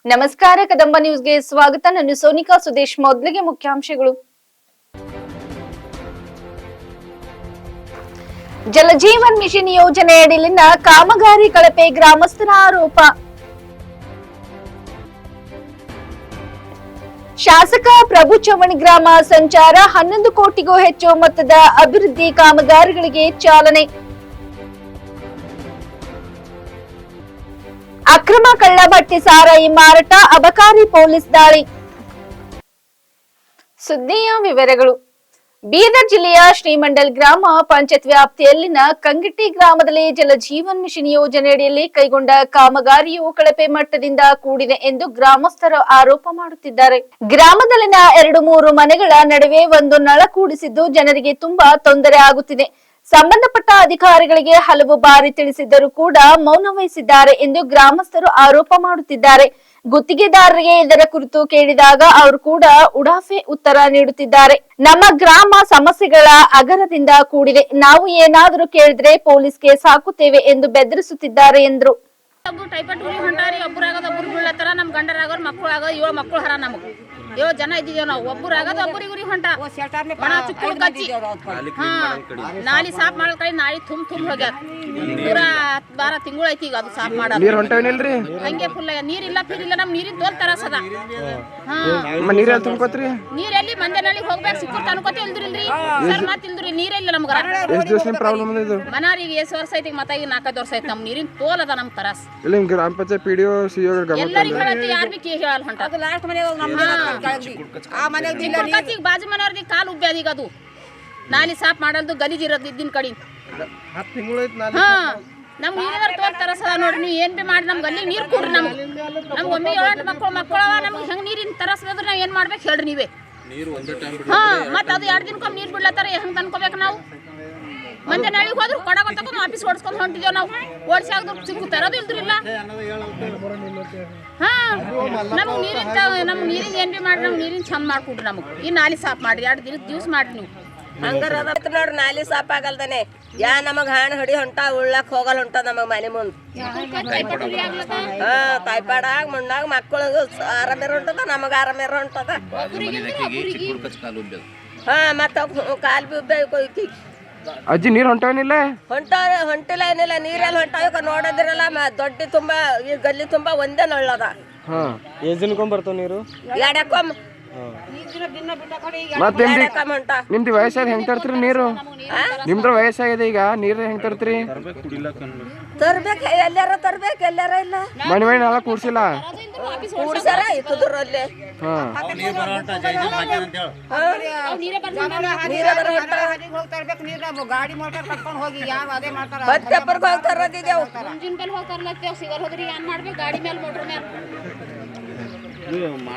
ನಮಸ್ಕಾರ ಕದಂಬ ನ್ಯೂಸ್ಗೆ ಸ್ವಾಗತ. ನಾನು ಸೋನಿಕಾ ಸುದೇಶ್. ಮೊದಲಿಗೆ ಮುಖ್ಯಾಂಶಗಳು. ಜಲಜೀವನ್ ಮಿಷನ್ ಯೋಜನೆಯಡಿಲಿನ ಕಾಮಗಾರಿ ಕಳಪೆ, ಗ್ರಾಮಸ್ಥರ ಆರೋಪ. ಶಾಸಕ ಪ್ರಭು ಚವ್ಹಾಣ್ ಗ್ರಾಮ ಸಂಚಾರ 11 ಕೋಟಿಗೂ ಹೆಚ್ಚು ಮೊತ್ತದ ಅಭಿವೃದ್ಧಿ ಕಾಮಗಾರಿಗಳಿಗೆ ಚಾಲನೆ. ಅಕ್ರಮ ಕಳ್ಳಭಟ್ಟಿ ಸಾರಾಯಿ ಮಾರಾಟ, ಅಬಕಾರಿ ಪೊಲೀಸ್ ದಾಳಿ. ಸುದ್ದಿಯ ವಿವರಗಳು. ಬೀದರ್ ಜಿಲ್ಲೆಯ ಶ್ರೀಮಂಡಲ್ ಗ್ರಾಮ ಪಂಚಾಯತ್ ವ್ಯಾಪ್ತಿಯಲ್ಲಿನ ಕಂಗಿಟ್ಟಿ ಗ್ರಾಮದಲ್ಲಿ ಜಲಜೀವನ್ ಮಿಷನ್ ಯೋಜನೆಯಡಿಯಲ್ಲಿ ಕೈಗೊಂಡ ಕಾಮಗಾರಿಯು ಕಳಪೆ ಮಟ್ಟದಿಂದ ಕೂಡಿದೆ ಎಂದು ಗ್ರಾಮಸ್ಥರು ಆರೋಪ ಮಾಡುತ್ತಿದ್ದಾರೆ. ಗ್ರಾಮದಲ್ಲಿನ 2-3 ಮನೆಗಳ ನಡುವೆ ಒಂದು ನಳ ಕೂಡಿಸಿದ್ದು ಜನರಿಗೆ ತುಂಬಾ ತೊಂದರೆ ಆಗುತ್ತಿದೆ. ಸಂಬಂಧಪಟ್ಟ ಅಧಿಕಾರಿಗಳಿಗೆ ಹಲವು ಬಾರಿ ತಿಳಿಸಿದ್ದರೂ ಕೂಡ ಮೌನ ವಹಿಸಿದ್ದಾರೆ ಎಂದು ಗ್ರಾಮಸ್ಥರು ಆರೋಪ ಮಾಡುತ್ತಿದ್ದಾರೆ. ಗುತ್ತಿಗೆದಾರರಿಗೆ ಇದರ ಕುರಿತು ಕೇಳಿದಾಗ ಅವರು ಕೂಡ ಉಡಾಫೆ ಉತ್ತರ ನೀಡುತ್ತಿದ್ದಾರೆ. ನಮ್ಮ ಗ್ರಾಮ ಸಮಸ್ಯೆಗಳ ಅಗರದಿಂದ ಕೂಡಿದೆ, ನಾವು ಏನಾದರೂ ಕೇಳಿದ್ರೆ ಪೊಲೀಸ್ ಕೇಸ್ ಹಾಕುತ್ತೇವೆ ಎಂದು ಬೆದರಿಸುತ್ತಿದ್ದಾರೆ ಎಂದರು. ಏಳು ಜನ ಇದ್ದಿದ್ದೇವೆ ನಾವು. ಒಬ್ಬರು ಆಗೋದು ಒಬ್ಬರಿಗೆ ಹೊಂಟ ನಾಲಿ ಸಾಫ್ ಮಾಡ ಕಡೆ ನಾಳಿ ತುಂಬ ಹೋಗ್ಯಾರ. ಪೂರ 12 ತಿಂಗಳು ಐತಿ ಈಗ ಅದು ಸಾಫ್ ಮಾಡೋದು. ಹಂಗೆ ಫುಲ್ ನೀರಿಲ್ಲ ಫಿರಿಲ್ಲ. ನಮ್ ನೀರಿನ ತೋಲ್ ತರಸದ. ನೀರೆಲ್ಲಿ ಮಂದೆನಲ್ಲಿ ಹೋಗ್ಬೇಕು ಸಿಕ್ಕೂರ್ ತನ್ಕೋತ ಇಲ್ದ್ರಿಲ್ರಿ ಸರ್. ಮತ್ ಇಲ್ದ್ರಿ ನೀರೇ ಇಲ್ಲ ನಮ್ಗ. ಮನಾರಿಗೆ ಎಷ್ಟು ವರ್ಷ ಐತಿ, ಮತ್ತ ಈಗ 4-5 ವರ್ಷ ಐತಿ. ನಮ್ ನೀರಿನ ತೋಲ್ ಅದ ನಮ್ ತರಸ್. ಗ್ರಾಮ ಪಂಚಾಯತ್ ಪಿಡಿಒ ಎಲ್ಲರಿಗೂ ಹೇಳತ್ತಿ, ಯಾರ್ ಬಿ ಹೇಳಲ್ ಹೊಂಟ. ಬಾಜು ಮನೆಯವ್ರಿಗೆ ಕಾಲು ಉಬ್ಬ್ಯಾದ ಈಗ. ಅದು ನಾಲಿ ಸಾಫ್ ಮಾಡಲ್ದು ಗಲೀಜ್ ಇರೋದು ಇದ್ದಿನ ಕಡೆ. ನಮ್ ನೀರಿನ ತೋಲ್ ತರಸದ ನೋಡ್ರಿ. ನೀವು ಏನ್ ಬಿ ಮಾಡಿ ನಮ್ಗೆ ಅಲ್ಲಿ ನೀರ್ ಕೊಡ್ರಿ. ನಮ್ಗೆ ಒಮ್ಮೆ 7 ಮಕ್ಕಳವ. ನಮ್ಗೆ ಹೆಂಗ್ ನೀರಿನ ತರಸದ್ರೆ ನಾವ್ ಏನ್ ಮಾಡ್ಬೇಕು ಹೇಳ್ರಿ ನೀವೇ. ಮತ್ತ ಅದು 2 ದಿನಕ್ಕೊಮ್ಮೆ ನೀರ್ ಬಿಡ್ಲತ್ತಾರ. ಹೆಂಗ್ ತಂದ್ಕೋಬೇಕು ನಾವು? ಮಂದೆ ನಾಳಿಗೆ ಹೋದ್ರು ಕೊಡ ತಗೊಂಡು ಆಫೀಸ್ ಓಡಿಸ್ಕೊಂಡು ಹೊಂಟಿದ್ದೇವೆ ನಾವು. ಓಡಿಸಿ ಆಗಿದ್ರು ಸಿಕ್ಕು ತರೋದು ಇಲ್ದ್ರಿಲ್ಲ. ನಮ್ಗೆ ನೀರಿನ ಏನ್ ಬಿ ಮಾಡಿ ನಮ್ಗೆ ನೀರಿನ ಚಂದ ಮಾಡ್ಕೊಡ್ರಿ. ನಮಗೆ ಈ ನಾಲಿ ಸಾಫ್ ಮಾಡ್ರಿ. 2 ದಿವ್ಸ ಮಾಡ್ರಿ ನೀವು. ಹಂಗಾರ ನೋಡ್ರಿ ನಾಲಿ ಸಾಫ್ ಆಗಲ್ದಾನೆ. ನಮಗ್ ಹಾಣ ಹೊಡಿ ಹೊಂಟ ಉಳ್ಳಾಕ್ ಹೋಗಲ್ ಹೊಂಟ ನಮಗ್ ಮನೆ ಮುಂದ್. ತಾಯ್ಪಾಡಾಗ ಮುಂಡಾಗ ಮಕ್ಕಳಿಗೆ ಆರಾಮೇರ ಹೊಂಟದ, ನಮಗ ಆರಾಮೇರ ಹೊಂಟದ. ಮತ್ತ ಕಾಲ್ ಬಿ ಉಬ್ಬ ಅಜ್ಜಿ ನೀರ್ ಹೊಂಟವನಿಲ್ಲ ಹೊಂಟಿಲ್ಲ ಏನಿಲ್ಲ. ನೀರೆಲ್ಲ ಹೊಂಟಾವ ನೋಡೋದಿರಲ್ಲ. ದೊಡ್ಡ ತುಂಬಾ ಈ ಗಲ್ಲಿ ತುಂಬಾ ಒಂದೇ ನಳ್ಳದ. ಬರ್ತಾವ ನೀರು ನಿಮ್ದು ವಯಸ್ಸಾದ ಹೆಂಗ್ ತರ್ತೀರಿ ನೀರು? ನಿಮ್ದ್ರ ವಯಸ್ಸಾಗಿದೆ ಈಗ, ನೀರ್ ಹೆಂಗ್ ತರ್ತೀರಿ? ತರ್ಬೇಕು, ಎಲ್ಲಾರ ತರ್ಬೇಕು, ಎಲ್ಲಾರ ಇಲ್ಲ. ಮನೆ ಮನೆ ನಾಳ ಕೂಡ್ಸಿಲ್ಲ ಕೂಡ್ಸಾರ ಇತ್ತದ್ರಲ್ಲಿ.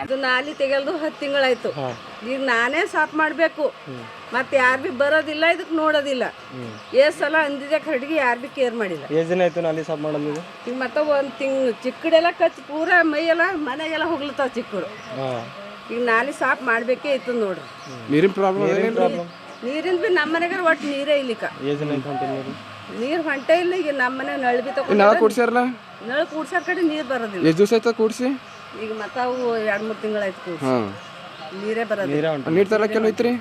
ಇದು ನಾಲಿ ತೆಗೆಲ್ದು 10 ತಿಂಗಳಾಯ್ತು. ಈಗ ನಾನೇ ಸಾಫ್ ಮಾಡ್ಬೇಕು. ಮತ್ತೆ ಯಾರು ಬಿ ಬರೋದಿಲ್ಲ, ಇದಕ್ಕೆ ನೋಡೋದಿಲ್ಲ. ಸಲ ಅಂದಿದ್ದೆ ಕರಡಿಗೆ ಯಾರು ಬಿ ಕೇರ್ ಮಾಡಿಲ್ಲ. ಎಷ್ಟು ದಿನ ಆಯ್ತು ನಾಲಿ ಸಾಫ್ ಮಾಡೋದು? ಈಗ ಮತ್ತೆ 1 ತಿಂಗಳು ಚಿಕ್ಕಡೆಲ್ಲ ಕಚ್ಚಿ ಪೂರ ಮೈಯೆಲ್ಲ ಮನೆಗೆಲ್ಲ ಹೋಗ್ಲತ್ತಾವ ಚಿಕ್ಕಡು. ಈಗ ನಾಲಿ ಸಾಫ್ ಮಾಡ್ಬೇಕೇ ಇತ್ತು ನೋಡ್ರಿ. ನೀರಿನ ಪ್ರಾಬ್ಲಮ್? ನೀರಿನ ಬಿ ನಮ್ಮ ಮನೆಗಾರ ಒಟ್ಟು ನೀರೇ ಇಲ್ಲಿಕ. ನೀರು ಹೊಂಟೆ ಇಲ್ಲ. ಈಗ ನಮ್ಮ ಮನೆ ನಳ ಬಿ ತಗೊಂಡು ನಳ ಕೂಡ್ಸಾರ ಕಡೆ ನೀರು ಬರೋದಿಲ್ಲ. ಎಷ್ಟು ದಿವಸ ಆಯ್ತು ಕೂಡ್ಸಿ? ಈಗ ಮತ್ತೆ ಅವು 2-3 ತಿಂಗಳಾಯ್ತು ಕೂಡ್ಸಿ. ನೀರೇ ಬರೋದಿಲ್ಲ. ನೀರ್ ತರ್ಲಕ್ಕೆಲ್ಲ ಹೋಯ್ತ್ರಿ?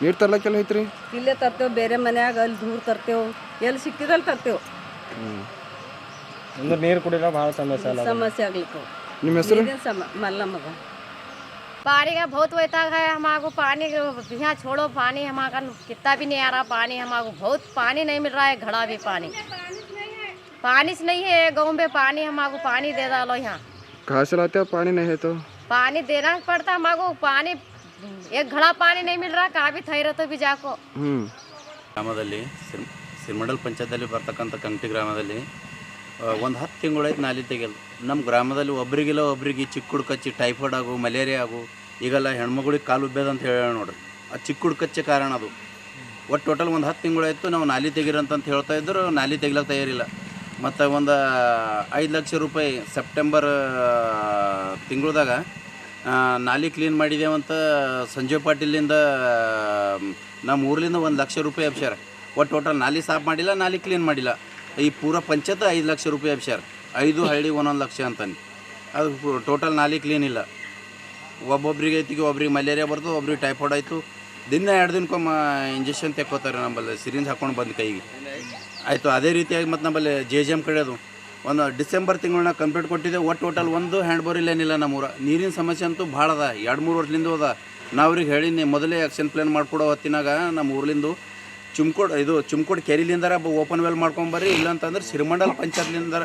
ನೀರ್ ತರ್ಲಕ್ಕೆಲ್ಲ ಹೋಯ್ತ್ರಿ? ಇಲ್ಲೇ ತರ್ತೇವೆ, ಬೇರೆ ಮನ್ಯಾಗ ಅಲ್ಲಿ ದೂರ ತರ್ತೇವೆ, ಎಲ್ಲಿ ಸಿಕ್ಕಿದಲ್ಲಿ ತರ್ತೇವೆ. ನೀರು ಕುಡಿಯಲ್ಲ ಭಾಳ समस्या ಆಗ್ಲಿಕ್ಕೆ. ನಿಮ್ಮ ಹೆಸರು? मल्लम्मा। पानी का बहुत वैताग है हमारे। पानी यहाँ छोड़ो, पानी हमारा कितना भी नहीं आ रहा। पानी हमारे बहुत पानी नहीं मिल रहा है। घड़ा भी पानी से नहीं है गाँव में। पानी हमारे पानी दे डालो यहाँ। कहाँ से लाते हो? पानी नहीं है तो पानी देना पड़ता हमारे। पानी एक घड़ा पानी नहीं मिल रहा। कहाँ भी थई रहते भी जाको। ಗ್ರಾಮದಲ್ಲಿ ಸಿರಿಮಂಡಲ್ ಪಂಚಾಯತಲ್ಲಿ ಬರ್ತಕ್ಕಂಥ ಕಂಗಟಿ ಗ್ರಾಮದಲ್ಲಿ ಒಂದು 10 ತಿಂಗಳಾಯ್ತು ನಾಲಿ ತೆಗೆಯಲು. ನಮ್ಮ ಗ್ರಾಮದಲ್ಲಿ ಒಬ್ರಿಗೆ ಚಿಕ್ಕುಡು ಕಚ್ಚಿ ಟೈಫಾಯ್ಡ್ ಆಗು, ಮಲೇರಿಯಾ ಆಗು, ಈಗೆಲ್ಲ ಹೆಣ್ಮಗಳಿಗೆ ಕಾಲು ಉಬ್ಬೇದ ಅಂತ ಹೇಳಿ ನೋಡ್ರಿ. ಆ ಚಿಕ್ಕುಡು ಕಚ್ಚೆ ಕಾರಣ ಅದು. ಒಟ್ಟು ಟೋಟಲ್ ಒಂದು 10 ತಿಂಗಳಾಯ್ತು ನಾವು ನಾಲಿ ತೆಗಿರಂತ ಹೇಳ್ತಾ ಇದ್ದರು. ನಾಲಿ ತೆಗಿಲಕ್ಕೆ ತಯಾರಿಲ್ಲ. ಮತ್ತು ಒಂದು 5 ಲಕ್ಷ ರೂಪಾಯಿ ಸೆಪ್ಟೆಂಬರ್ ತಿಂಗಳದಾಗ ನಾಲಿ ಕ್ಲೀನ್ ಮಾಡಿದೇವಂತ ಸಂಜೀವ್ ಪಾಟೀಲಿಂದ ನಮ್ಮ ಊರ್ಲಿಂದ 1 ಲಕ್ಷ ರೂಪಾಯಿ ಅಬ್ಸ್ಯಾರ. ಒಟ್ಟು ಟೋಟಲ್ ನಾಲಿ ಸಾಫ್ ಮಾಡಿಲ್ಲ, ನಾಲಿ ಕ್ಲೀನ್ ಮಾಡಿಲ್ಲ. ಈ ಪೂರ ಪಂಚಾಯತ್ 5 ಲಕ್ಷ ರೂಪಾಯಿ ಅಬ್ಸ್ಯಾರ. 5 ಹಳ್ಳಿ 1 ಲಕ್ಷ ಅಂತಾನೆ. ಅದು ಟೋಟಲ್ ನಾಲಿ ಕ್ಲೀನ್ ಇಲ್ಲ. ಒಬ್ಬೊಬ್ರಿಗೆ ಐತಿಗೆ ಒಬ್ರಿಗೆ ಮಲೇರಿಯಾ ಬರ್ತದೆ, ಒಬ್ರಿಗೆ ಟೈಫಾಯ್ಡ್ ಆಯಿತು. ದಿನ 2 ದಿನಕ್ಕೊಮ್ಮ ಇಂಜೆಕ್ಷನ್ ತೆಕ್ಕೋತಾರೆ ನಮ್ಮಲ್ಲಿ, ಸಿರಿಂಜ್ ಹಾಕೊಂಡು ಬಂದು ಕೈಗೆ ಆಯಿತು. ಅದೇ ರೀತಿಯಾಗಿ ಮತ್ತು ನಮ್ಮಲ್ಲಿ JJM ಕಡೆಯೋದು ಒಂದು ಡಿಸೆಂಬರ್ ತಿಂಗಳನ್ನ ಕಂಪ್ಲೀಟ್ ಕೊಟ್ಟಿದ್ದೆ. ಟೋಟಲ್ ಒಂದು ಹ್ಯಾಂಡ್ ಬೋರ್ ಇಲ್ಲೇನಿಲ್ಲ ನಮ್ಮೂರ. ನೀರಿನ ಸಮಸ್ಯೆ ಅಂತೂ ಭಾಳ ಅದ, 2-3 ವರ್ಷದಿಂದ ಅದ. ನಾವು ಅವ್ರಿಗೆ ಹೇಳೀನಿ, ಮೊದಲೇ ಆ್ಯಕ್ಷನ್ ಪ್ಲ್ಯಾನ್ ಮಾಡ್ಕೊಡೋ ಹೊತ್ತಿನಾಗ ನಮ್ಮ ಊರ್ಲಿಂದು ಚುಮ್ಕೋಡ್ ಕೆರಿಲಿಂದಾರ ಓಪನ್ ವೆಲ್ ಮಾಡ್ಕೊಂಬರ್ರಿ, ಇಲ್ಲಾಂತಂದ್ರೆ ಸಿರಿಮಂಡಲ್ ಪಂಚಾಯತ್ಲಿಂದ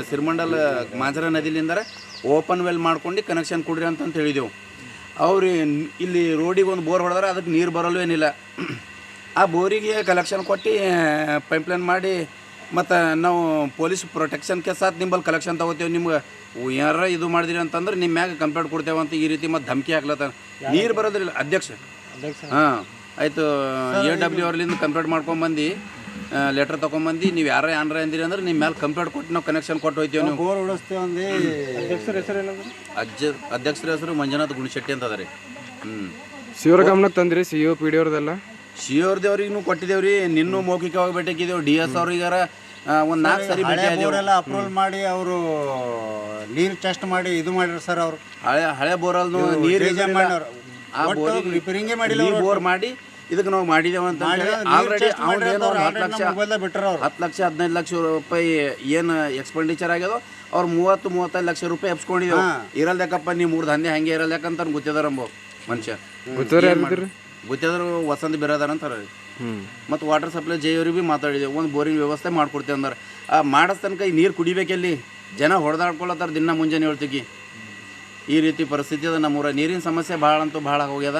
ಸಿರಿಮಂಡಲ್ ಮಾಂಜರ ನದಿಲಿಂದಾರ ಓಪನ್ ವೆಲ್ ಮಾಡ್ಕೊಂಡು ಕನೆಕ್ಷನ್ ಕೊಡ್ರಿ ಅಂತಂತ ಹೇಳಿದೆವು. ಅವ್ರು ಇಲ್ಲಿ ರೋಡಿಗೆ ಒಂದು ಬೋರ್ ಹೊಡೆದ್ರೆ ಅದಕ್ಕೆ ನೀರು ಬರಲು ಏನಿಲ್ಲ. ಆ ಬೋರಿಗೆ ಕಲೆಕ್ಷನ್ ಕೊಟ್ಟು ಪೈಪ್ಲೈನ್ ಮಾಡಿ ಮತ್ತು ನಾವು ಪೊಲೀಸ್ ಪ್ರೊಟೆಕ್ಷನ್ ಕೇಸಾತ್ ನಿಂಬಲ್ಲಿ ಕಲೆಕ್ಷನ್ ತೊಗೋತೇವೆ, ನಿಮ್ಗೆ ಏನಾರ ಇದು ಮಾಡಿದಿರಿ ಅಂತಂದ್ರೆ ನಿಮ್ಮ ಮ್ಯಾಗ ಕಂಪ್ಲೇಂಟ್ ಕೊಡ್ತೇವೆ ಅಂತ ಈ ರೀತಿ ಮತ್ತು ಧಮಕಿ ಹಾಕ್ಲತ್ತ. ನೀರು ಬರೋದಿಲ್ಲ ಅಧ್ಯಕ್ಷ. ಹಾಂ ಆಯಿತು, AW ಅವ್ರಲಿಂದ ಕಂಪ್ಲೇಂಟ್ ಮಾಡ್ಕೊಂಬಂದು ಲೆಟ್ರ್ ತೊಗೊಂಬಂದು ನೀವು ಯಾರ ಅಂದಿರಿ ಅಂದ್ರೆ ನಿಮ್ಮ ಮೇಲೆ ಕಂಪ್ಲೇಂಟ್ ಕೊಟ್ಟು ನಾವು ಕನೆಕ್ಷನ್ ಕೊಟ್ಟು ಹೋಗ್ತೀವಿ. ನೀವು ಬೋರ್ ಹೊಡಿಸ್ತೇವೆ ಅಂದು ಅಧ್ಯಕ್ಷರ ಹೆಸರು ಏನಂದ್ರೆ ಅಧ್ಯಕ್ಷರ ಹೆಸರು ಮಂಜುನಾಥ್ ಗುಣಶೆಟ್ಟಿ ಅಂತ ಅದ ರೀ. ಸಿವ್ರ ಗಮನಕ್ಕೆ ತಂದ್ರಿ CO PD ಅವ್ರದೆಲ್ಲ? CO ಅವ್ರಿಗೂ ಕೊಟ್ಟಿದ್ದೇವ್ರಿ. ನಿನ್ನೂ ಮೌಖಿಕವಾಗಿ ಭೇಟಿಯಾಗಿದ್ದೇವೆ. DS ಅವ್ರಿಗಾರ ಒಂದು 4 ಸರಿ ಭೇಟಿ ಬೋರೆಲ್ಲ ಅಪ್ರೂವಲ್ ಮಾಡಿ ಅವರು ನೀರು ಟೆಸ್ಟ್ ಮಾಡಿ ಇದು ಮಾಡಿದ್ರು ಸರ್. ಅವರು ಹಳೆ ಬೋರಲ್ನು ನೀರು ಆ ಬೋರಿಗೆ ರಿಪೇರಿಂಗೇ ಮಾಡಿಲ್ಲ, ಈ ಬೋರ್ ಮಾಡಿ ಇದಕ್ಕೆ ನಾವು ಮಾಡಿದ್ದೇವೆ ಅಂತ ಆಲ್ರೆಡಿ ಅವ್ರೇನೋ 10 ಲಕ್ಷ 15 ಲಕ್ಷ ರೂಪಾಯಿ ಏನು ಎಕ್ಸ್ಪೆಂಡಿಚರ್ ಆಗ್ಯದೋ ಅವ್ರು 30-35 ಲಕ್ಷ ರೂಪಾಯಿ ಎಪ್ಸ್ಕೊಂಡಿದ್ದೇವೆ. ಇರಲ್ದಕ್ಕಪ್ಪ ನೀವು 3 ದಂಧೆ ಹಂಗೆ ಇರಲ್ಯಾಕಂತ ಗೊತ್ತಿದಾರಂಬ ಮನುಷ್ಯ. ಗೊತ್ತಿದ್ರು ವಸಂತ ಬಿರಾದಾರ ಅಂತಾರೆ ರೀ. ಮತ್ತು ವಾಟರ್ ಸಪ್ಲೈ ಅವ್ರಿಗೆ ಭೀ ಮಾತಾಡಿದ್ದೇವೆ, ಒಂದು ಬೋರಿಂಗ್ ವ್ಯವಸ್ಥೆ ಮಾಡ್ಕೊಡ್ತೇವೆ ಅಂದ್ರೆ. ಮಾಡಿಸ್ ತನಕ ಈ ನೀರು ಕುಡಿಬೇಕೆಲ್ಲಿ ಜನ ಹೊಡೆದಾಡ್ಕೊಳತ್ತಾರೆ ದಿನ ಮುಂಜಾನೆ ಹೇಳ್ತೀವಿ. ಈ ರೀತಿ ಪರಿಸ್ಥಿತಿ ಅದ ನಮ್ಮೂರ. ನೀರಿನ ಸಮಸ್ಯೆ ಭಾಳ ಅಂತೂ ಭಾಳ ಹೋಗ್ಯದ.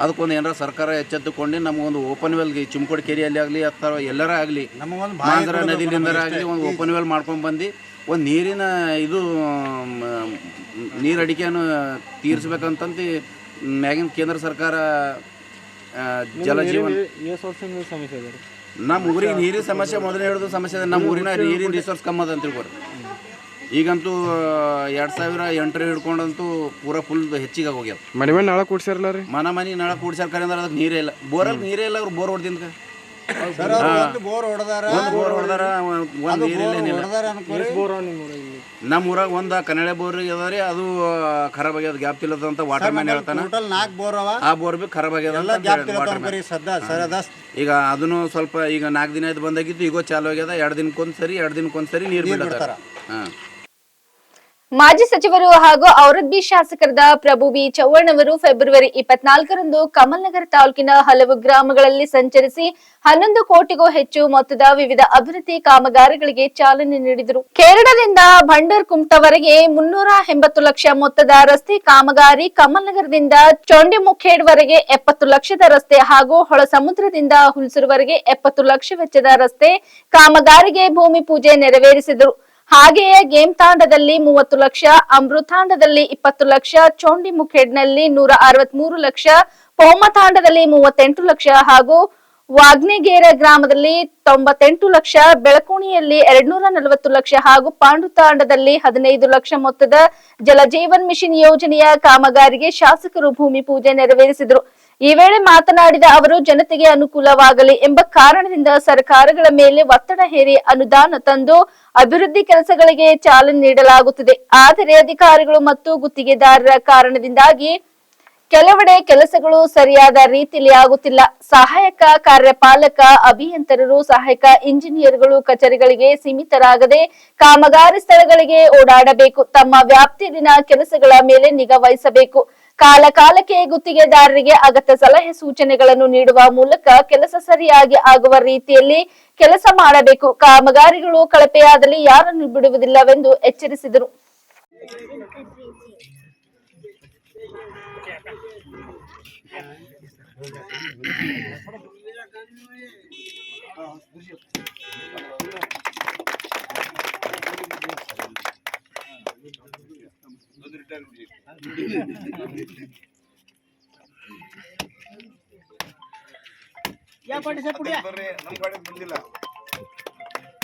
ಅದಕ್ಕೊಂದು ಏನಾರ ಸರ್ಕಾರ ಎಚ್ಚೆತ್ತುಕೊಂಡು ನಮಗೊಂದು ಓಪನ್ ವೆಲ್ಗೆ ಚಿಮ್ಕೋಡ್ ಕೆರಿಯಲ್ಲಿ ಆಗಲಿ ಅಥವಾ ಎಲ್ಲರ ಆಗಲಿ ಮಾಂಜರ ನದಿಲಿಂದರ ಆಗಲಿ ಒಂದು ಓಪನ್ ವೆಲ್ ಮಾಡ್ಕೊಂಡ್ಬಂದು ಒಂದು ನೀರಿನ ಇದು ನೀರು ಅಡಿಕೆಯನ್ನು ತೀರಿಸ್ಬೇಕಂತಂದು ಮ್ಯಾಗಿನ ಕೇಂದ್ರ ಸರ್ಕಾರ ಜಲಜೀವನ ನಮ್ಮ ಊರಿಗೆ ನೀರಿನ ಸಮಸ್ಯೆ ಮೊದಲೇ ಹೇಳೋದು ಸಮಸ್ಯೆ ಅದ. ನಮ್ಮ ಊರಿನ ನೀರಿನ ರಿಸೋರ್ಸ್ ಕಮ್ಮಿ ಅದ ಅಂತ ತಿಳ್ಕೊರಿ. ಈಗಂತೂ 2008 ಹಿಡ್ಕೊಂಡಂತೂ ಪೂರಾ ಫುಲ್ ಹೆಚ್ಚಿಗೆ ಹೋಗ್ಯಾವ. ಮನೆ ನಾಳೆ ಕೂಡ್ಸಾರಲ್ಲ ರೀ, ಮನೆ ನಾಳೆ ಕೂಡ್ಸಾರ ಕರೆ ಅಂದ್ರೆ ಅದಕ್ಕೆ ನೀರೇ ಇಲ್ಲ. ಬೋರಲ್ಲಿ ನೀರೇ ಇಲ್ಲ. ಅವ್ರು ಬೋರ್ ಹೊಡೆದಿಂದ ಬೋರ್ ಹೊಡೆದಾರ, ಒಂದು ನೀರಿಲ್ಲ. ನಮ್ಮ ಊರಾಗ ಒಂದು ಕನ್ನಡ ಬೋರ್ ಅದ ರೀ, ಅದು ಖರಾಬ್ ಆಗ್ಯದ. ಗ್ಯಾಪ್ ತಿಲ್ಲದಂತ ವಾಟರ್ ಮ್ಯಾನ್ ಹೇಳ್ತಾನೆ. ಆ ಬೋರ್ ಬಿ ಖರಾಬ್ ಆಗ್ಯದ. ಈಗ ಅದನ್ನು ಸ್ವಲ್ಪ ಈಗ 4 ದಿನ ಆಯ್ತು ಬಂದಾಗಿತ್ತು, ಈಗ ಚಾಲು ಆಗ್ಯದ. 2 ದಿನಕ್ಕೊಂದ್ಸರಿ ನೀರು ಬಿಡ್ತಾರ. ಹಾಂ, ಮಾಜಿ ಸಚಿವರು ಹಾಗೂ ಔರದ್ಬಿ ಶಾಸಕರಾದ ಪ್ರಭು ಬಿ ಚವ್ಹಾಣ್ ಅವರು ಫೆಬ್ರವರಿ 24ರಂದು ಕಮಲ್ನಗರ ತಾಲೂಕಿನ ಹಲವು ಗ್ರಾಮಗಳಲ್ಲಿ ಸಂಚರಿಸಿ 11 ಕೋಟಿಗೂ ಹೆಚ್ಚು ಮೊತ್ತದ ವಿವಿಧ ಅಭಿವೃದ್ಧಿ ಕಾಮಗಾರಿಗಳಿಗೆ ಚಾಲನೆ ನೀಡಿದರು. ಕೇರಳದಿಂದ ಭಂಡರ್ ಕುಮಟವರೆಗೆ 380 ಲಕ್ಷ ಮೊತ್ತದ ರಸ್ತೆ ಕಾಮಗಾರಿ, ಕಮಲ್ನಗರದಿಂದ ಚೊಂಡಿಮುಖೇಡ್ವರೆಗೆ 70 ಲಕ್ಷದ ರಸ್ತೆ ಹಾಗೂ ಹೊಳಸಮುದ್ರದಿಂದ ಹುಲ್ಸೂರ್ವರೆಗೆ 70 ಲಕ್ಷ ವೆಚ್ಚದ ರಸ್ತೆ ಕಾಮಗಾರಿಗೆ ಭೂಮಿ ಪೂಜೆ ನೆರವೇರಿಸಿದರು. ಹಾಗೆಯೇ ಗೇಮ್ ತಾಂಡದಲ್ಲಿ 30 ಲಕ್ಷ, ಅಮೃತಾಂಡದಲ್ಲಿ 20 ಲಕ್ಷ, ಚೋಂಡಿಮುಖೇಡ್ನಲ್ಲಿ 163 ಲಕ್ಷ, ಪೋಮ ತಾಂಡದಲ್ಲಿ 38 ಲಕ್ಷ ಹಾಗೂ ವಾಗ್ನೆಗೇರ ಗ್ರಾಮದಲ್ಲಿ 98 ಲಕ್ಷ, ಬೆಳಕುಣಿಯಲ್ಲಿ 240 ಲಕ್ಷ ಹಾಗೂ ಪಾಂಡು ತಾಂಡದಲ್ಲಿ 15 ಲಕ್ಷ ಮೊತ್ತದ ಜಲಜೀವನ್ ಮಿಷನ್ ಯೋಜನೆಯ ಕಾಮಗಾರಿಗೆ ಶಾಸಕರು ಭೂಮಿ ಪೂಜೆ ನೆರವೇರಿಸಿದರು. ಈ ವೇಳೆ ಮಾತನಾಡಿದ ಅವರು, ಜನತೆಗೆ ಅನುಕೂಲವಾಗಲಿ ಎಂಬ ಕಾರಣದಿಂದ ಸರ್ಕಾರಗಳ ಮೇಲೆ ಒತ್ತಡ ಹೇರಿ ಅನುದಾನ ತಂದು ಅಭಿವೃದ್ಧಿ ಕೆಲಸಗಳಿಗೆ ಚಾಲನೆ ನೀಡಲಾಗುತ್ತಿದೆ. ಆದರೆ ಅಧಿಕಾರಿಗಳು ಮತ್ತು ಗುತ್ತಿಗೆದಾರರ ಕಾರಣದಿಂದಾಗಿ ಕೆಲವೆಡೆ ಕೆಲಸಗಳು ಸರಿಯಾದ ರೀತಿಯಲ್ಲಿ ಆಗುತ್ತಿಲ್ಲ. ಸಹಾಯಕ ಕಾರ್ಯಪಾಲಕ ಅಭಿಯಂತರರು, ಸಹಾಯಕ ಇಂಜಿನಿಯರ್ಗಳು ಕಚೇರಿಗಳಿಗೆ ಸೀಮಿತರಾಗದೆ ಕಾಮಗಾರಿ ಸ್ಥಳಗಳಿಗೆ ಓಡಾಡಬೇಕು. ತಮ್ಮ ವ್ಯಾಪ್ತಿಯಲ್ಲಿನ ಕೆಲಸಗಳ ಮೇಲೆ ನಿಗಾ ವಹಿಸಬೇಕು. ಕಾಲಕಾಲಕ್ಕೆ ಗುತ್ತಿಗೆದಾರರಿಗೆ ಅಗತ್ಯ ಸಲಹೆ ಸೂಚನೆಗಳನ್ನು ನೀಡುವ ಮೂಲಕ ಕೆಲಸ ಸರಿಯಾಗಿ ಆಗುವ ರೀತಿಯಲ್ಲಿ ಕೆಲಸ ಮಾಡಬೇಕು. ಕಾಮಗಾರಿಗಳು ಕಳಪೆಯಾದಲ್ಲಿ ಯಾರನ್ನು ಬಿಡುವುದಿಲ್ಲವೆಂದು ಎಚ್ಚರಿಸಿದರು.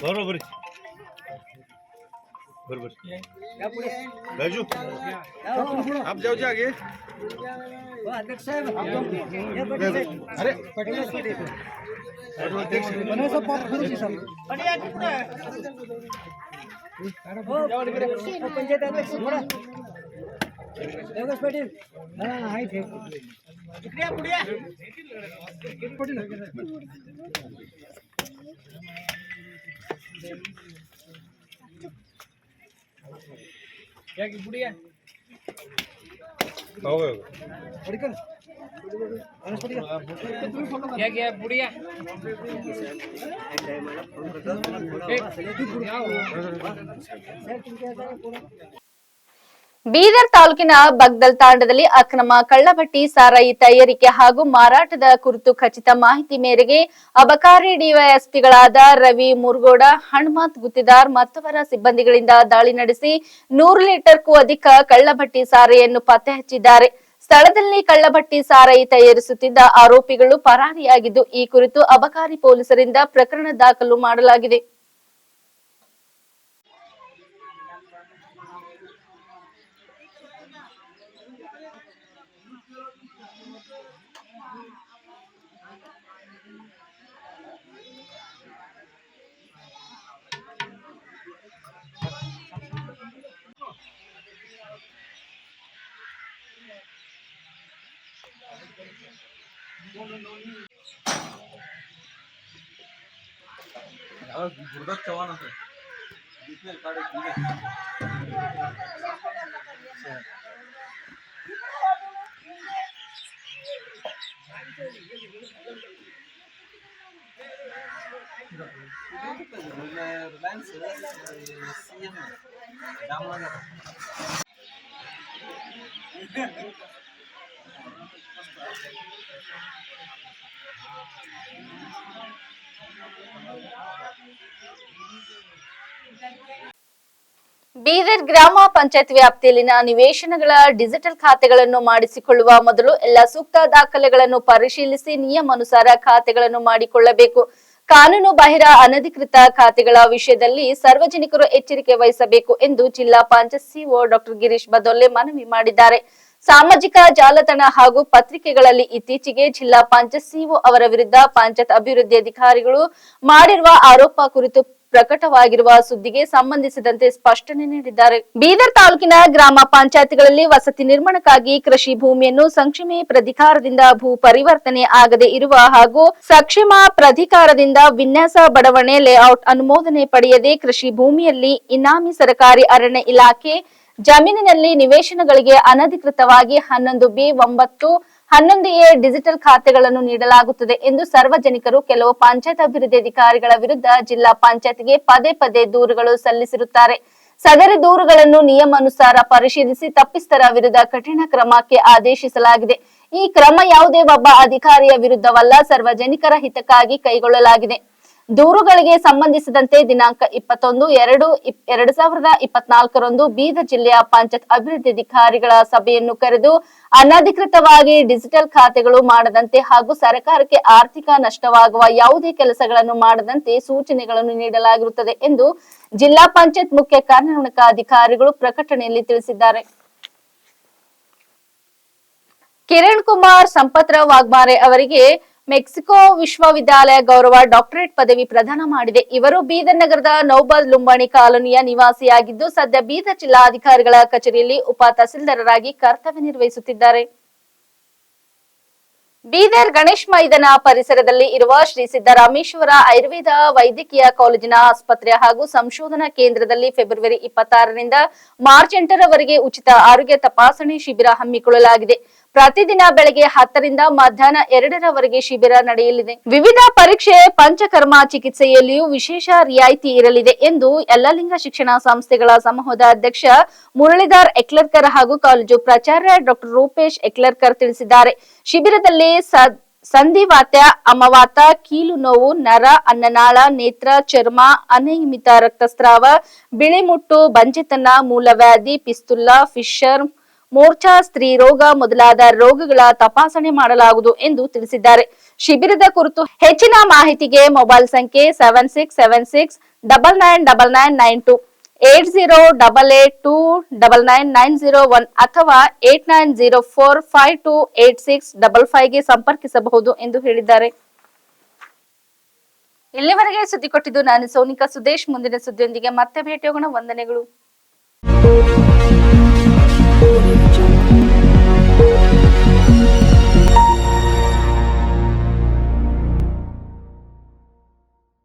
बरोबर राजू आप जाओ आगे अध्यक्ष साहब अरे पंचायत अध्यक्ष ಬೀದರ್ ತಾಲೂಕಿನ ಬಗ್ದಲ್ ತಾಂಡದಲ್ಲಿ ಅಕ್ರಮ ಕಳ್ಳಭಟ್ಟಿ ಸಾರಾಯಿ ತಯಾರಿಕೆ ಹಾಗೂ ಮಾರಾಟದ ಕುರಿತು ಖಚಿತ ಮಾಹಿತಿ ಮೇರೆಗೆ ಅಬಕಾರಿ ಡಿವೈಎಸ್ಪಿಗಳಾದ ರವಿ ಮುರುಗೋಡ, ಹನುಮಂತ್ ಗುತ್ತಿದಾರ್ ಮತ್ತವರ ಸಿಬ್ಬಂದಿಗಳಿಂದ ದಾಳಿ ನಡೆಸಿ 100 ಲೀಟರ್ಗೂ ಅಧಿಕ ಕಳ್ಳಭಟ್ಟಿ ಸಾರಾಯಿಯನ್ನು ಪತ್ತೆ ಹಚ್ಚಿದ್ದಾರೆ. ಸ್ಥಳದಲ್ಲಿ ಕಳ್ಳಭಟ್ಟಿ ಸಾರಾಯಿ ತಯಾರಿಸುತ್ತಿದ್ದ ಆರೋಪಿಗಳು ಪರಾರಿಯಾಗಿದ್ದು, ಈ ಕುರಿತು ಅಬಕಾರಿ ಪೊಲೀಸರಿಂದ ಪ್ರಕರಣ ದಾಖಲು ಮಾಡಲಾಗಿದೆ. ಬೀದರ್ ಗ್ರಾಮ ಪಂಚಾಯತ್ ವ್ಯಾಪ್ತಿಯಲ್ಲಿನ ನಿವೇಶನಗಳ ಡಿಜಿಟಲ್ ಖಾತೆಗಳನ್ನು ಮಾಡಿಸಿಕೊಳ್ಳುವ ಮೊದಲು ಎಲ್ಲ ಸೂಕ್ತ ದಾಖಲೆಗಳನ್ನು ಪರಿಶೀಲಿಸಿ ನಿಯಮಾನುಸಾರ ಖಾತೆಗಳನ್ನು ಮಾಡಿಕೊಳ್ಳಬೇಕು. ಕಾನೂನು ಬಾಹಿರ ಅನಧಿಕೃತ ಖಾತೆಗಳ ವಿಷಯದಲ್ಲಿ ಸಾರ್ವಜನಿಕರು ಎಚ್ಚರಿಕೆ ವಹಿಸಬೇಕು ಎಂದು ಜಿಲ್ಲಾ ಪಂಚಾಯತ್ ಸಿಒ ಡಾಕ್ಟರ್ ಗಿರೀಶ್ ಬದೊಲ್ಲೆ ಮನವಿ ಮಾಡಿದ್ದಾರೆ. ಸಾಮಾಜಿಕ ಜಾಲತಾಣ ಹಾಗೂ ಪತ್ರಿಕೆಗಳಲ್ಲಿ ಇತ್ತೀಚೆಗೆ ಜಿಲ್ಲಾ ಪಂಚಾಯತ್ ಸಿಒ ಅವರ ವಿರುದ್ಧ ಪಂಚಾಯತ್ ಅಭಿವೃದ್ಧಿ ಅಧಿಕಾರಿಗಳು ಮಾಡಿರುವ ಆರೋಪ ಕುರಿತು ಪ್ರಕಟವಾಗಿರುವ ಸುದ್ದಿಗೆ ಸಂಬಂಧಿಸಿದಂತೆ ಸ್ಪಷ್ಟನೆ ನೀಡಿದ್ದಾರೆ. ಬೀದರ್ ತಾಲೂಕಿನ ಗ್ರಾಮ ಪಂಚಾಯತ್ಗಳಲ್ಲಿ ವಸತಿ ನಿರ್ಮಾಣಕ್ಕಾಗಿ ಕೃಷಿ ಭೂಮಿಯನ್ನು ಸಂಕ್ಷೇಮ ಪ್ರಾಧಿಕಾರದಿಂದ ಭೂ ಪರಿವರ್ತನೆ ಆಗದೆ ಇರುವ ಹಾಗೂ ಸಕ್ಷೇಮ ಪ್ರಾಧಿಕಾರದಿಂದ ವಿನ್ಯಾಸ ಬಡಾವಣೆ ಲೇಔಟ್ ಅನುಮೋದನೆ ಪಡೆಯದೆ ಕೃಷಿ ಭೂಮಿಯಲ್ಲಿ ಇನಾಮಿ ಸರ್ಕಾರಿ ಅರಣ್ಯ ಇಲಾಖೆ ಜಮೀನಿನಲ್ಲಿ ನಿವೇಶನಗಳಿಗೆ ಅನಧಿಕೃತವಾಗಿ 11B, 9, 11A ಡಿಜಿಟಲ್ ಖಾತೆಗಳನ್ನು ನೀಡಲಾಗುತ್ತದೆ ಎಂದು ಸಾರ್ವಜನಿಕರು ಕೆಲವು ಪಂಚಾಯತ್ ಅಭಿವೃದ್ಧಿ ಅಧಿಕಾರಿಗಳ ವಿರುದ್ಧ ಜಿಲ್ಲಾ ಪಂಚಾಯತ್ಗೆ ಪದೇ ಪದೇ ದೂರುಗಳು ಸಲ್ಲಿಸಿರುತ್ತಾರೆ. ಸದರಿ ದೂರುಗಳನ್ನು ನಿಯಮಾನುಸಾರ ಪರಿಶೀಲಿಸಿ ತಪ್ಪಿಸ್ಥರ ವಿರುದ್ಧ ಕಠಿಣ ಕ್ರಮಕ್ಕೆ ಆದೇಶಿಸಲಾಗಿದೆ. ಈ ಕ್ರಮ ಯಾವುದೇ ಒಬ್ಬ ಅಧಿಕಾರಿಯ ವಿರುದ್ಧವಲ್ಲ, ಸಾರ್ವಜನಿಕರ ಹಿತಕ್ಕಾಗಿ ಕೈಗೊಳ್ಳಲಾಗಿದೆ. ದೂರುಗಳಿಗೆ ಸಂಬಂಧಿಸಿದಂತೆ ದಿನಾಂಕ 21/2/2024 ಬೀದರ್ ಜಿಲ್ಲೆಯ ಪಂಚಾಯತ್ ಅಭಿವೃದ್ಧಿ ಅಧಿಕಾರಿಗಳ ಸಭೆಯನ್ನು ಕರೆದು ಅನಧಿಕೃತವಾಗಿ ಡಿಜಿಟಲ್ ಖಾತೆಗಳು ಮಾಡದಂತೆ ಹಾಗೂ ಸರ್ಕಾರಕ್ಕೆ ಆರ್ಥಿಕ ನಷ್ಟವಾಗುವ ಯಾವುದೇ ಕೆಲಸಗಳನ್ನು ಮಾಡದಂತೆ ಸೂಚನೆಗಳನ್ನು ನೀಡಲಾಗಿರುತ್ತದೆ ಎಂದು ಜಿಲ್ಲಾ ಪಂಚಾಯತ್ ಮುಖ್ಯ ಕಾರ್ಯನಿರ್ವಾಹಕ ಪ್ರಕಟಣೆಯಲ್ಲಿ ತಿಳಿಸಿದ್ದಾರೆ. ಕಿರಣ್ ಕುಮಾರ್ ಸಂಪತ್ರಾವ್ ವಾಗ್ಮಾರೆ ಅವರಿಗೆ ಮೆಕ್ಸಿಕೋ ವಿಶ್ವವಿದ್ಯಾಲಯ ಗೌರವ ಡಾಕ್ಟರೇಟ್ ಪದವಿ ಪ್ರದಾನ ಮಾಡಿದೆ. ಇವರು ಬೀದರ್ ನಗರದ ನೌಬಾದ್ ಲುಂಬಾಣಿ ಕಾಲೋನಿಯ ನಿವಾಸಿಯಾಗಿದ್ದು ಸದ್ಯ ಬೀದರ್ ಜಿಲ್ಲಾಧಿಕಾರಿಗಳ ಕಚೇರಿಯಲ್ಲಿ ಉಪ ತಹಸೀಲ್ದಾರರಾಗಿ ಕರ್ತವ್ಯ ನಿರ್ವಹಿಸುತ್ತಿದ್ದಾರೆ. ಬೀದರ್ ಗಣೇಶ್ ಮೈದಾನ ಪರಿಸರದಲ್ಲಿ ಇರುವ ಶ್ರೀ ಸಿದ್ದರಾಮೇಶ್ವರ ಆಯುರ್ವೇದ ವೈದ್ಯಕೀಯ ಕಾಲೇಜಿನ ಆಸ್ಪತ್ರೆ ಹಾಗೂ ಸಂಶೋಧನಾ ಕೇಂದ್ರದಲ್ಲಿ ಫೆಬ್ರವರಿ 26ರಿಂದ ಮಾರ್ಚ್ 8ರವರೆಗೆ ಉಚಿತ ಆರೋಗ್ಯ ತಪಾಸಣೆ ಶಿಬಿರ ಹಮ್ಮಿಕೊಳ್ಳಲಾಗಿದೆ. ಪ್ರತಿದಿನ ಬೆಳಗ್ಗೆ 10ರಿಂದ ಮಧ್ಯಾಹ್ನ 2ರವರೆಗೆ ಶಿಬಿರ ನಡೆಯಲಿದೆ. ವಿವಿಧ ಪರೀಕ್ಷೆ, ಪಂಚಕರ್ಮ ಚಿಕಿತ್ಸೆಯಲ್ಲಿಯೂ ವಿಶೇಷ ರಿಯಾಯಿತಿ ಇರಲಿದೆ ಎಂದು ಯಲ್ಲಲಿಂಗ ಶಿಕ್ಷಣ ಸಂಸ್ಥೆಗಳ ಸಮೂಹದ ಅಧ್ಯಕ್ಷ ಮುರಳೀಧರ್ ಎಕ್ಲರ್ಕರ್ ಹಾಗೂ ಕಾಲೇಜು ಪ್ರಾಚಾರ್ಯ ಡಾಕ್ಟರ್ ರೂಪೇಶ್ ಎಕ್ಲರ್ಕರ್ ತಿಳಿಸಿದ್ದಾರೆ. ಶಿಬಿರದಲ್ಲಿ ಸಂಧಿವಾತ, ಅಮವಾತ, ಕೀಲು ನೋವು, ನರ, ಅನ್ನನಾಳ, ನೇತ್ರ, ಚರ್ಮ, ಅನಿಯಮಿತ ರಕ್ತಸ್ರಾವ, ಬಿಳಿಮುಟ್ಟು, ಬಂಜೆತನ, ಮೂಲವ್ಯಾಧಿ, ಪಿಸ್ತುಲ್ಲಾ, ಫಿಶರ್, ಮೋರ್ಚಾ, ಸ್ತ್ರೀ ರೋಗ ಮೊದಲಾದ ರೋಗಗಳ ತಪಾಸಣೆ ಮಾಡಲಾಗುವುದು ಎಂದು ತಿಳಿಸಿದ್ದಾರೆ. ಶಿಬಿರದ ಕುರಿತು ಹೆಚ್ಚಿನ ಮಾಹಿತಿಗೆ ಮೊಬೈಲ್ ಸಂಖ್ಯೆ 7676999992 8088299901 ಅಥವಾ 8904528655ಗೆ ಸಂಪರ್ಕಿಸಬಹುದು ಎಂದು ಹೇಳಿದ್ದಾರೆ. ಇಲ್ಲಿವರೆಗೆ ಸುದ್ದಿ ಕೊಟ್ಟಿದ್ದು ನಾನು ಸೋನಿಕಾ ಸುದೇಶ್. ಮುಂದಿನ ಸುದ್ದಿಯೊಂದಿಗೆ ಮತ್ತೆ ಭೇಟಿಯಾಗೋಣ. ವಂದನೆಗಳು.